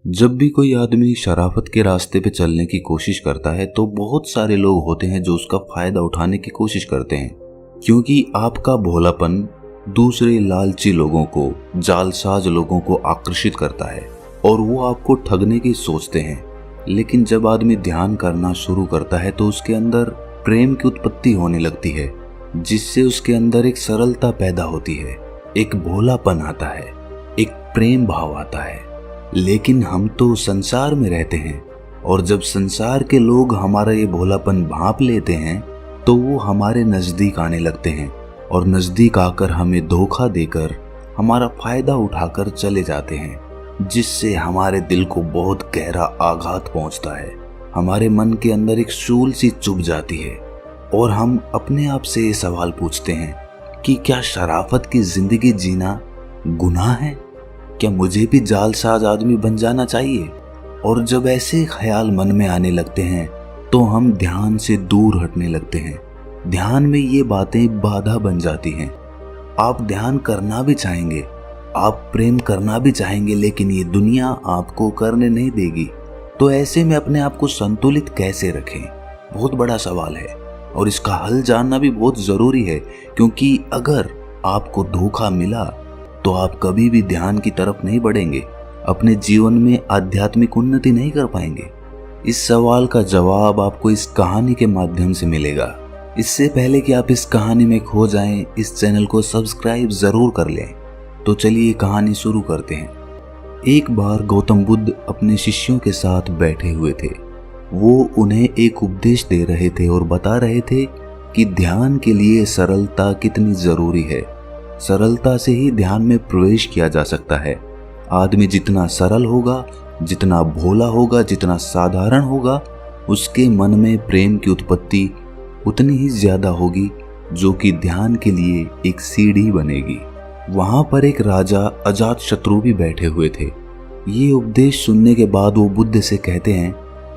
जब भी कोई आदमी शराफत के रास्ते पे चलने की कोशिश करता है तो बहुत सारे लोग होते हैं जो उसका फायदा उठाने की कोशिश करते हैं, क्योंकि आपका भोलापन दूसरे लालची लोगों को, जालसाज लोगों को आकर्षित करता है और वो आपको ठगने की सोचते हैं। लेकिन जब आदमी ध्यान करना शुरू करता है तो उसके अंदर प्रेम की उत्पत्ति होने लगती है, जिससे उसके अंदर एक सरलता पैदा होती है, एक भोलापन आता है, एक प्रेम भाव आता है। लेकिन हम तो संसार में रहते हैं और जब संसार के लोग हमारा ये भोलापन भांप लेते हैं तो वो हमारे नजदीक आने लगते हैं और नजदीक आकर हमें धोखा देकर हमारा फायदा उठाकर चले जाते हैं, जिससे हमारे दिल को बहुत गहरा आघात पहुंचता है। हमारे मन के अंदर एक शूल सी चुभ जाती है और हम अपने आप से ये सवाल पूछते हैं कि क्या शराफत की जिंदगी जीना गुनाह है? क्या मुझे भी जालसाज आदमी बन जाना चाहिए? और जब ऐसे ख्याल मन में आने लगते हैं तो हम ध्यान से दूर हटने लगते हैं। ध्यान में ये बातें बाधा बन जाती हैं। आप ध्यान करना भी चाहेंगे, आप प्रेम करना भी चाहेंगे, लेकिन ये दुनिया आपको करने नहीं देगी। तो ऐसे में अपने आप को संतुलित कैसे रखें? बहुत बड़ा सवाल है और इसका हल जानना भी बहुत जरूरी है, क्योंकि अगर आपको धोखा मिला तो आप कभी भी ध्यान की तरफ नहीं बढ़ेंगे, अपने जीवन में आध्यात्मिक उन्नति नहीं कर पाएंगे। इस सवाल का जवाब आपको इस कहानी के माध्यम से मिलेगा। इससे पहले कि आप इस कहानी में खो जाएं, इस चैनल को सब्सक्राइब जरूर कर लें। तो चलिए कहानी शुरू करते हैं। एक बार गौतम बुद्ध अपने शिष्यों के साथ बैठे हुए थे। वो उन्हें एक उपदेश दे रहे थे और बता रहे थे कि ध्यान के लिए सरलता कितनी जरूरी है। सरलता से ही ध्यान में प्रवेश किया जा सकता है। आदमी जितना सरल होगा, जितना भोला होगा, जितना साधारण होगा, उसके मन में प्रेम की उत्पत्ति उतनी ही ज्यादा होगी, जो कि ध्यान के लिए एक सीढ़ी बनेगी। वहां पर एक राजा अजातशत्रु भी बैठे हुए थे। ये उपदेश सुनने के बाद वो बुद्ध से कहते हैं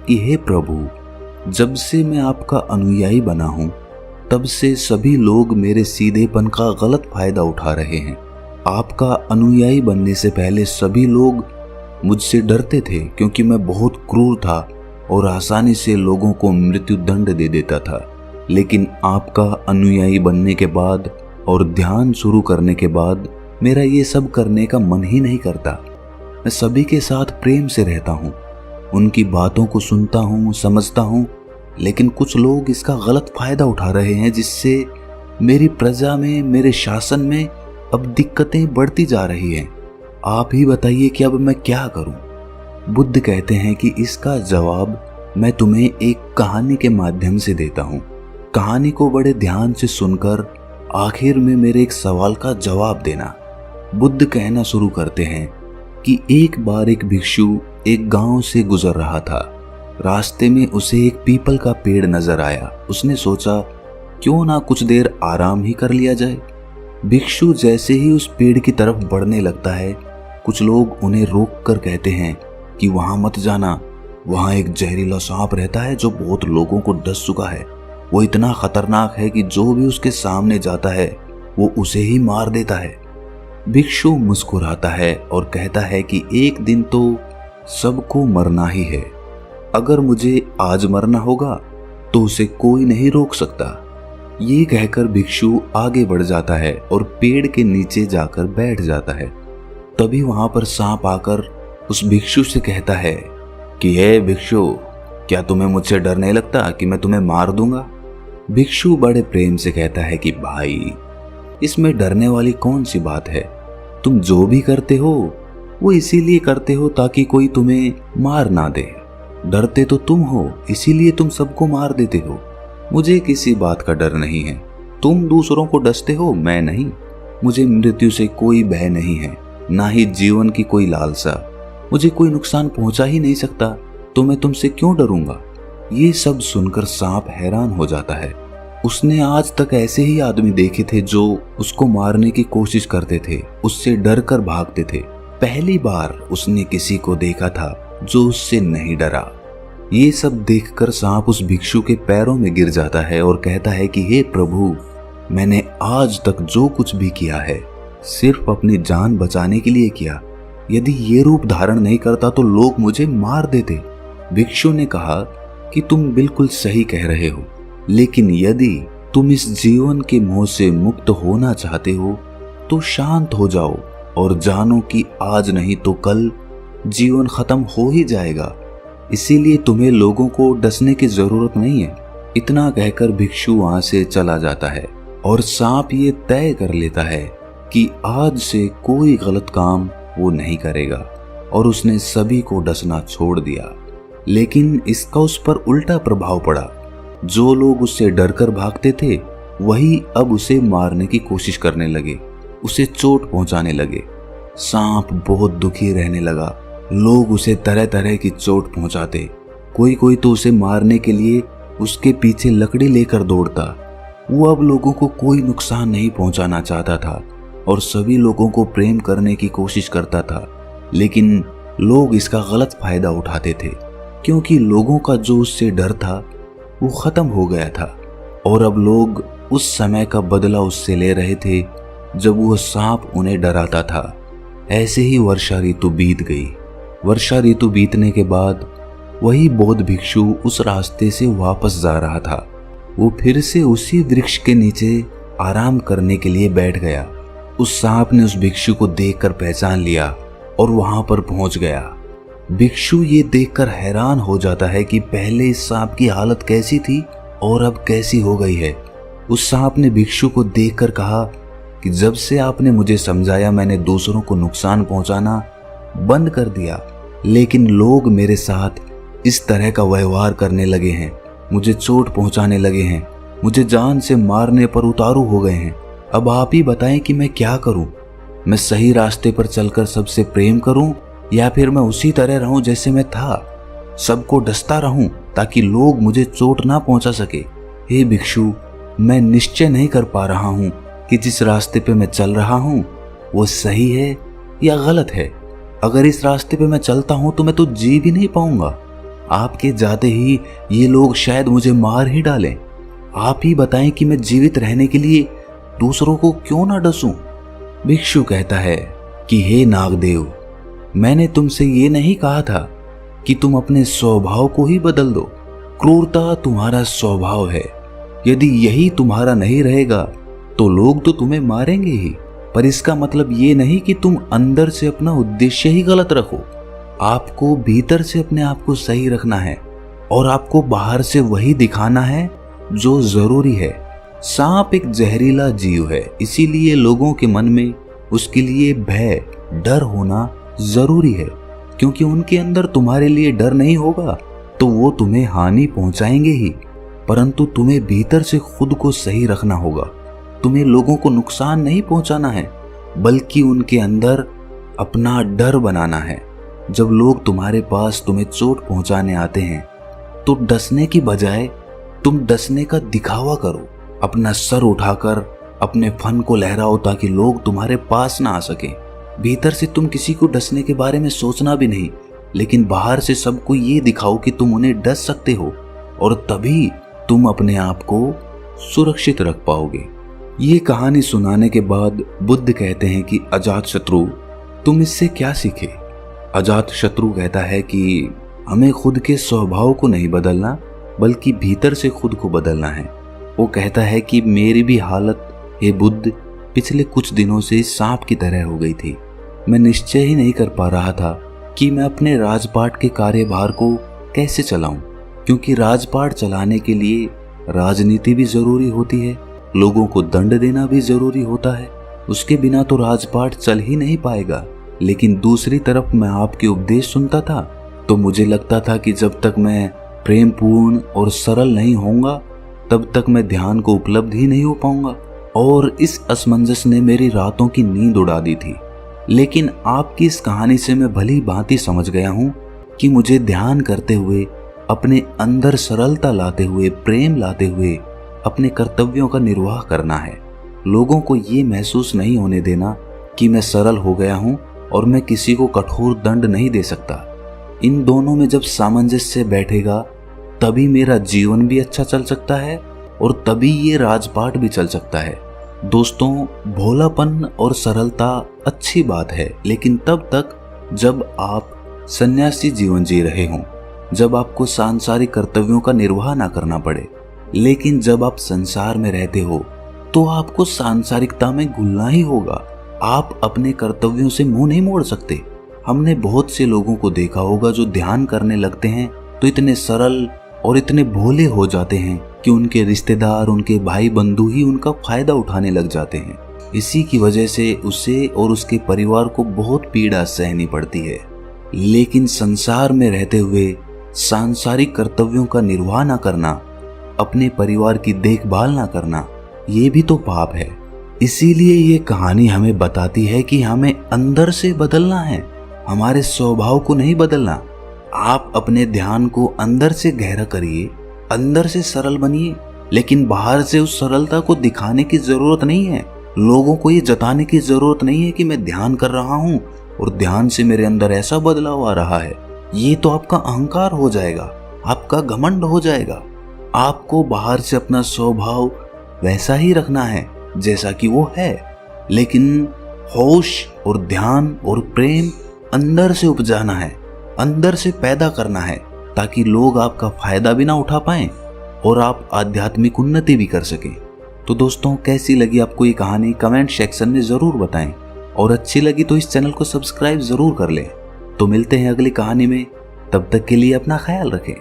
कि हे प्रभु, जब से मैं आपका अनुयायी बना हूं तब से सभी लोग मेरे सीधेपन का गलत फायदा उठा रहे हैं। आपका अनुयायी बनने से पहले सभी लोग मुझसे डरते थे, क्योंकि मैं बहुत क्रूर था और आसानी से लोगों को मृत्यु दंड दे देता था। लेकिन आपका अनुयायी बनने के बाद और ध्यान शुरू करने के बाद मेरा ये सब करने का मन ही नहीं करता। मैं सभी के साथ प्रेम से रहता हूँ, उनकी बातों को सुनता हूँ, समझता हूँ। लेकिन कुछ लोग इसका गलत फायदा उठा रहे हैं, जिससे मेरी प्रजा में, मेरे शासन में अब दिक्कतें बढ़ती जा रही हैं। आप ही बताइए कि अब मैं क्या करूं? बुद्ध कहते हैं कि इसका जवाब मैं तुम्हें एक कहानी के माध्यम से देता हूं। कहानी को बड़े ध्यान से सुनकर आखिर में मेरे एक सवाल का जवाब देना। बुद्ध कहना शुरू करते हैं कि एक बार एक भिक्षु एक गांव से गुजर रहा था। रास्ते में उसे एक पीपल का पेड़ नजर आया। उसने सोचा क्यों ना कुछ देर आराम ही कर लिया जाए। भिक्षु जैसे ही उस पेड़ की तरफ बढ़ने लगता है, कुछ लोग उन्हें रोक कर कहते हैं कि वहां मत जाना, वहां एक जहरीला सांप रहता है जो बहुत लोगों को डस चुका है। वो इतना खतरनाक है कि जो भी उसके सामने जाता है वो उसे ही मार देता है। भिक्षु मुस्कुराता है और कहता है कि एक दिन तो सबको मरना ही है। अगर मुझे आज मरना होगा तो उसे कोई नहीं रोक सकता। ये कहकर भिक्षु आगे बढ़ जाता है और पेड़ के नीचे जाकर बैठ जाता है। तभी वहां पर सांप आकर उस भिक्षु से कहता है कि हे भिक्षु, क्या तुम्हें मुझसे डर नहीं लगता कि मैं तुम्हें मार दूंगा? भिक्षु बड़े प्रेम से कहता है कि भाई, इसमें डरने वाली कौन सी बात है? तुम जो भी करते हो वो इसीलिए करते हो ताकि कोई तुम्हें मार ना दे। डरते तो तुम हो, इसीलिए तुम सबको मार देते हो। मुझे किसी बात का डर नहीं है। तुम दूसरों को डसते हो, मैं नहीं। मुझे मृत्यु से कोई भय नहीं है, ना ही जीवन की कोई लालसा। मुझे कोई नुकसान पहुंचा ही नहीं सकता, तो मैं तुमसे क्यों डरूंगा? ये सब सुनकर सांप हैरान हो जाता है। उसने आज तक ऐसे ही आदमी देखे थे जो उसको मारने की कोशिश करते थे, उससे डर कर भागते थे। पहली बार उसने किसी को देखा था जो उससे नहीं डरा। ये सब देखकर सांप उस भिक्षु के पैरों में गिर जाता है और कहता है कि हे प्रभु, मैंने आज तक जो कुछ भी किया है सिर्फ अपनी जान बचाने के लिए किया। यदि ये रूप धारण नहीं करता तो लोग मुझे मार देते। भिक्षु ने कहा कि तुम बिल्कुल सही कह रहे हो, लेकिन यदि तुम इस जीवन के मोह से मुक्त होना चाहते हो तो शांत हो जाओ और जानो कि आज नहीं तो कल जीवन खत्म हो ही जाएगा। इसीलिए तुम्हें लोगों को डसने की जरूरत नहीं है। इतना कहकर भिक्षु वहां से चला जाता है और सांप ये तय कर लेता है कि आज से कोई गलत काम वो नहीं करेगा और उसने सभी को डसना छोड़ दिया। लेकिन इसका उस पर उल्टा प्रभाव पड़ा। जो लोग उससे डरकर भागते थे वही अब उसे मारने की कोशिश करने लगे, उसे चोट पहुंचाने लगे। सांप बहुत दुखी रहने लगा। लोग उसे तरह तरह की चोट पहुंचाते। कोई तो उसे मारने के लिए उसके पीछे लकड़ी लेकर दौड़ता। वो अब लोगों को कोई नुकसान नहीं पहुंचाना चाहता था और सभी लोगों को प्रेम करने की कोशिश करता था, लेकिन लोग इसका गलत फायदा उठाते थे क्योंकि लोगों का जो उससे डर था वो खत्म हो गया था और अब लोग उस समय का बदला उससे ले रहे थे जब वो सांप उन्हें डराता था। ऐसे ही वर्षा ऋतु बीत गई। वर्षा ऋतु बीतने के बाद वही बौद्ध भिक्षु उस रास्ते से वापस जा रहा था। वो फिर से उसी वृक्ष के नीचे आराम करने के लिए बैठ गया। उस सांप ने उस भिक्षु को देखकर पहचान लिया और वहां पर पहुंच गया। भिक्षु ये देखकर हैरान हो जाता है कि पहले इस सांप की हालत कैसी थी और अब कैसी हो गई है। उस सांप ने भिक्षु को देखकर कहा कि जब से आपने मुझे समझाया मैंने दूसरों को नुकसान पहुंचाना बंद कर दिया, लेकिन लोग मेरे साथ इस तरह का व्यवहार करने लगे हैं, मुझे चोट पहुंचाने लगे हैं, मुझे जान से मारने पर उतारू हो गए हैं। अब आप ही बताएं कि मैं क्या करूं? मैं सही रास्ते पर चलकर सबसे प्रेम करूं या फिर मैं उसी तरह रहूं जैसे मैं था, सबको डसता रहूं ताकि लोग मुझे चोट ना पहुंचा सके? हे भिक्षु, मैं निश्चय नहीं कर पा रहा हूं कि जिस रास्ते पे मैं चल रहा हूं वो सही है या गलत है। अगर इस रास्ते पे मैं चलता हूं तो मैं तो जी भी नहीं पाऊंगा। आपके जाते ही ये लोग शायद मुझे मार ही डालें। आप ही बताएं कि मैं जीवित रहने के लिए दूसरों को क्यों ना डसूं? भिक्षु कहता है कि हे नागदेव, मैंने तुमसे ये नहीं कहा था कि तुम अपने स्वभाव को ही बदल दो। क्रूरता तुम्हारा स्वभाव है। यदि यही तुम्हारा नहीं रहेगा तो लोग तो तुम्हें मारेंगे ही, पर इसका मतलब ये नहीं कि तुम अंदर से अपना उद्देश्य ही गलत रखो। आपको भीतर से अपने आप को सही रखना है और आपको बाहर से वही दिखाना है जो जरूरी है। सांप एक जहरीला जीव है, इसीलिए लोगों के मन में उसके लिए भय, डर होना जरूरी है, क्योंकि उनके अंदर तुम्हारे लिए डर नहीं होगा तो वो तुम्हें हानि पहुंचाएंगे ही। परंतु तुम्हें भीतर से खुद को सही रखना होगा। तुम्हें लोगों को नुकसान नहीं पहुंचाना है, बल्कि उनके अंदर अपना डर बनाना है। जब लोग तुम्हारे पास तुम्हें चोट पहुंचाने आते हैं तो डसने की बजाय तुम डसने का दिखावा करो। अपना सर उठाकर अपने फन को लहराओ ताकि लोग तुम्हारे पास ना आ सके। भीतर से तुम किसी को डसने के बारे में सोचना भी नहीं, लेकिन बाहर से सबको ये दिखाओ कि तुम उन्हें डस सकते हो और तभी तुम अपने आप को सुरक्षित रख पाओगे। ये कहानी सुनाने के बाद बुद्ध कहते हैं कि अजातशत्रु, तुम इससे क्या सीखे? अजातशत्रु कहता है कि हमें खुद के स्वभाव को नहीं बदलना, बल्कि भीतर से खुद को बदलना है। वो कहता है कि मेरी भी हालत, हे बुद्ध, पिछले कुछ दिनों से सांप की तरह हो गई थी। मैं निश्चय ही नहीं कर पा रहा था कि मैं अपने राजपाट के कार्यभार को कैसे चलाऊं, क्योंकि राजपाट चलाने के लिए राजनीति भी जरूरी होती है, लोगों को दंड देना भी जरूरी होता है। उसके बिना तो राजपाट चल ही नहीं पाएगा। लेकिन दूसरी तरफ मैं आपके उपदेश सुनता था तो मुझे लगता था कि जब तक मैं प्रेमपूर्ण और सरल नहीं होऊंगा तब तक मैं ध्यान को उपलब्ध ही नहीं हो पाऊंगा, और इस असमंजस ने मेरी रातों की नींद उड़ा दी थी। लेकिन आपकी इस कहानी से मैं भली भांति समझ गया हूं कि मुझे ध्यान करते हुए, अपने अंदर सरलता लाते हुए, प्रेम लाते हुए अपने कर्तव्यों का निर्वाह करना है। लोगों को ये महसूस नहीं होने देना कि मैं सरल हो गया हूं और मैं किसी को कठोर दंड नहीं दे सकता। इन दोनों में जब सामंजस्य बैठेगा तभी मेरा जीवन भी अच्छा चल सकता है और तभी ये राजपाट भी चल सकता है। दोस्तों, भोलापन और सरलता अच्छी बात है, लेकिन तब तक जब आप सन्यासी जीवन जी रहे हों, जब आपको सांसारिक कर्तव्यों का निर्वाह ना करना पड़े। लेकिन जब आप संसार में रहते हो तो आपको सांसारिकता में घुलना ही होगा। आप अपने कर्तव्यों से मुंह नहीं मोड़ सकते। हमने बहुत से लोगों को देखा होगा जो ध्यान करने लगते हैं तो इतने सरल और इतने भोले हो जाते हैं कि उनके रिश्तेदार, उनके भाई बंधु ही उनका फायदा उठाने लग जाते हैं। इसी की वजह से उसे और उसके परिवार को बहुत पीड़ा सहनी पड़ती है। लेकिन संसार में रहते हुए सांसारिक कर्तव्यों का निर्वाह न करना, अपने परिवार की देखभाल न करना, ये भी तो पाप है। इसीलिए ये कहानी हमें बताती है कि हमें अंदर से बदलना है, हमारे स्वभाव को नहीं बदलना। आप अपने ध्यान को अंदर से गहरा करिए, अंदर से सरल बनिए, लेकिन बाहर से उस सरलता को दिखाने की जरूरत नहीं है। लोगों को ये जताने की जरूरत नहीं है कि मैं ध्यान कर रहा हूँ और ध्यान से मेरे अंदर ऐसा बदलाव आ रहा है। ये तो आपका अहंकार हो जाएगा, आपका घमंड हो जाएगा। आपको बाहर से अपना स्वभाव वैसा ही रखना है जैसा कि वो है, लेकिन होश और ध्यान और प्रेम अंदर से उपजाना है, अंदर से पैदा करना है, ताकि लोग आपका फायदा भी ना उठा पाएं और आप आध्यात्मिक उन्नति भी कर सकें। तो दोस्तों, कैसी लगी आपको ये कहानी कमेंट सेक्शन में जरूर बताएं, और अच्छी लगी तो इस चैनल को सब्सक्राइब जरूर कर लें। तो मिलते हैं अगली कहानी में, तब तक के लिए अपना ख्याल रखें।